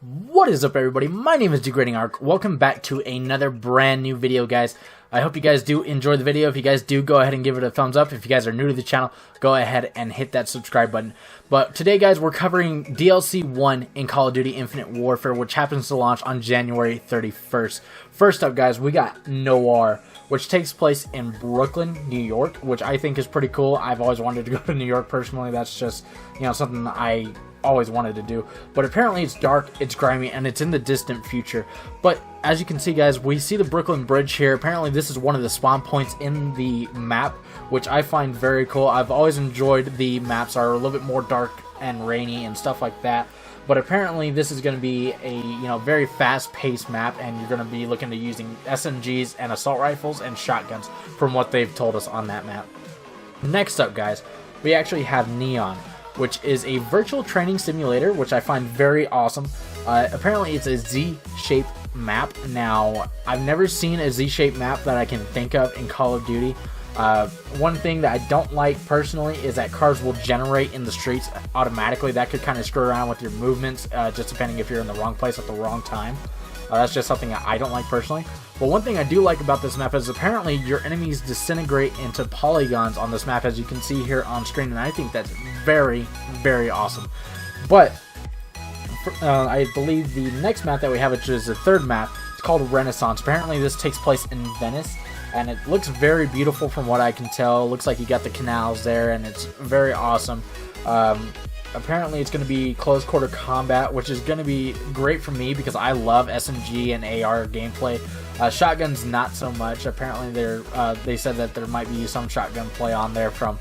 What is up, everybody? My name is Degrading Arc. Welcome back to another brand new video, guys. I hope you guys do enjoy the video. If you guys do, go ahead and give it a thumbs up. If you guys are new to the channel, go ahead and hit that subscribe button. But today, guys, we're covering DLC 1 in Call of Duty Infinite Warfare, which happens to launch on January 31st. First up, guys, we got Noir, which takes place in Brooklyn, New York, which I think is pretty cool. I've always wanted to go to New York personally. That's just, something I always wanted to do. But apparently it's dark, it's grimy, and it's in the distant future. But as you can see, guys, we see the Brooklyn Bridge here. Apparently this is one of the spawn points in the map, which I find very cool. I've always enjoyed the maps are a little bit more dark and rainy and stuff like that. But apparently this is going to be a very fast-paced map, and you're going to be looking to using SMGs and assault rifles and shotguns from what they've told us on that map. Next up, guys, we actually have Neon, which is a virtual training simulator, which I find very awesome. Apparently it's a Z-shaped map. Now, I've never seen a Z-shaped map that I can think of in Call of Duty. One thing that I don't like personally is that cars will generate in the streets automatically. That could kind of screw around with your movements, just depending if you're in the wrong place at the wrong time. That's just something that I don't like personally. But one thing I do like about this map is apparently your enemies disintegrate into polygons on this map, as you can see here on screen, and I think that's very, very awesome. But I believe the next map that we have, which is the third map, it's called Renaissance. Apparently this takes place in Venice, and it looks very beautiful from what I can tell. It looks like you got the canals there, and it's very awesome. Apparently it's going to be close quarter combat, which is going to be great for me because I love SMG and AR gameplay. Shotguns not so much. Apparently they said that there might be some shotgun play on there from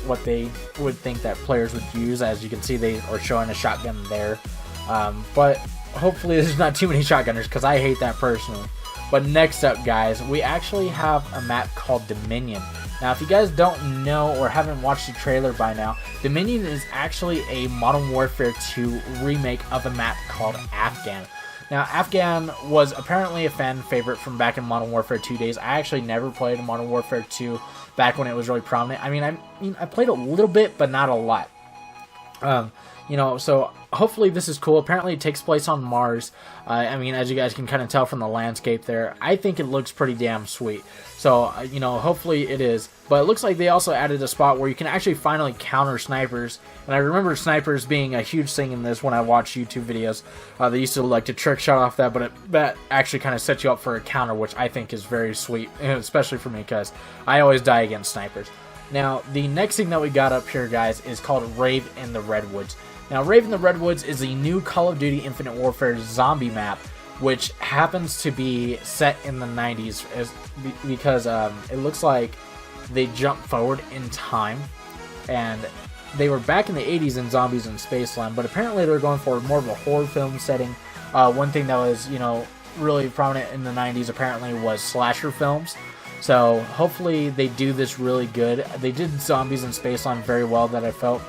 what they would think that players would use. As you can see, they are showing a shotgun there. But hopefully there's not too many shotgunners because I hate that personally. But next up, guys, we actually have a map called Dominion. Now, if you guys don't know or haven't watched the trailer by now, Dominion is actually a Modern Warfare 2 remake of a map called Afghan. Now, Afghan was apparently a fan favorite from back in Modern Warfare 2 days. I actually never played Modern Warfare 2 back when it was really prominent. I played a little bit, but not a lot. So hopefully this is cool. Apparently it takes place on Mars. As you guys can kind of tell from the landscape there, I think it looks pretty damn sweet. So, hopefully it is. But it looks like they also added a spot where you can actually finally counter snipers. And I remember snipers being a huge thing in this when I watched YouTube videos. They used to like to trick shot off that, but that actually kind of sets you up for a counter, which I think is very sweet, especially for me because I always die against snipers. Now, the next thing that we got up here, guys, is called Rave in the Redwoods. Now, Rave in the Redwoods is a new Call of Duty Infinite Warfare zombie map, which happens to be set in the 90s because it looks like they jump forward in time, and they were back in the 80s in Zombies in Spaceland, but apparently they're going for more of a horror film setting. One thing that was, really prominent in the 90s apparently was slasher films. So hopefully they do this really good. They did Zombies in Spaceland very well, that I felt.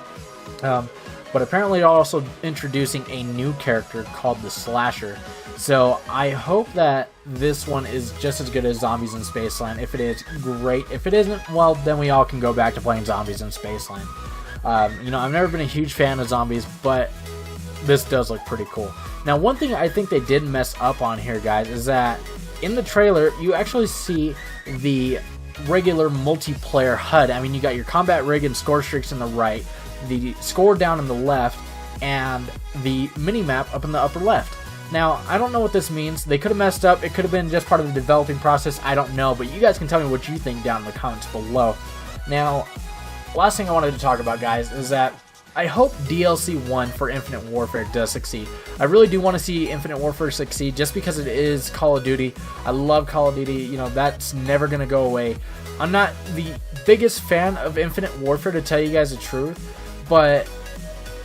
But apparently they're also introducing a new character called the Slasher. So I hope that this one is just as good as Zombies in Spaceland. If it is, great. If it isn't, well, then we all can go back to playing Zombies in Spaceland. I've never been a huge fan of zombies, but this does look pretty cool. Now, one thing I think they did mess up on here, guys, is that in the trailer, you actually see the regular multiplayer HUD. You got your combat rig and score streaks in the right, the score down in the left, and the mini-map up in the upper left. Now, I don't know what this means. They could have messed up. It could have been just part of the developing process. I don't know, but you guys can tell me what you think down in the comments below. Now, last thing I wanted to talk about, guys, is that I hope DLC 1 for Infinite Warfare does succeed. I really do want to see Infinite Warfare succeed just because it is Call of Duty. I love Call of Duty. That's never going to go away. I'm not the biggest fan of Infinite Warfare, to tell you guys the truth, but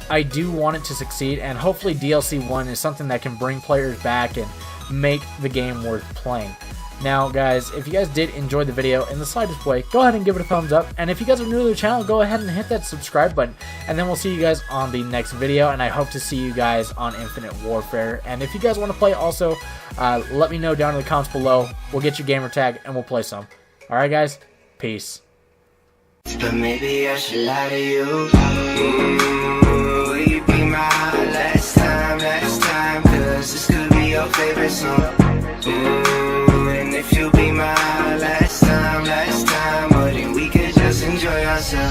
I do want it to succeed, and hopefully DLC 1 is something that can bring players back and make the game worth playing. Now, guys, if you guys did enjoy the video in the slightest way, go ahead and give it a thumbs up. And if you guys are new to the channel, go ahead and hit that subscribe button. And then we'll see you guys on the next video. And I hope to see you guys on Infinite Warfare. And if you guys want to play also, let me know down in the comments below. We'll get your gamer tag and we'll play some. Alright, guys? Peace. But maybe I should lie to you. Will you be my last time? cause this could be your favorite song. Ooh, and if you be my last time, well then we could just enjoy ourselves.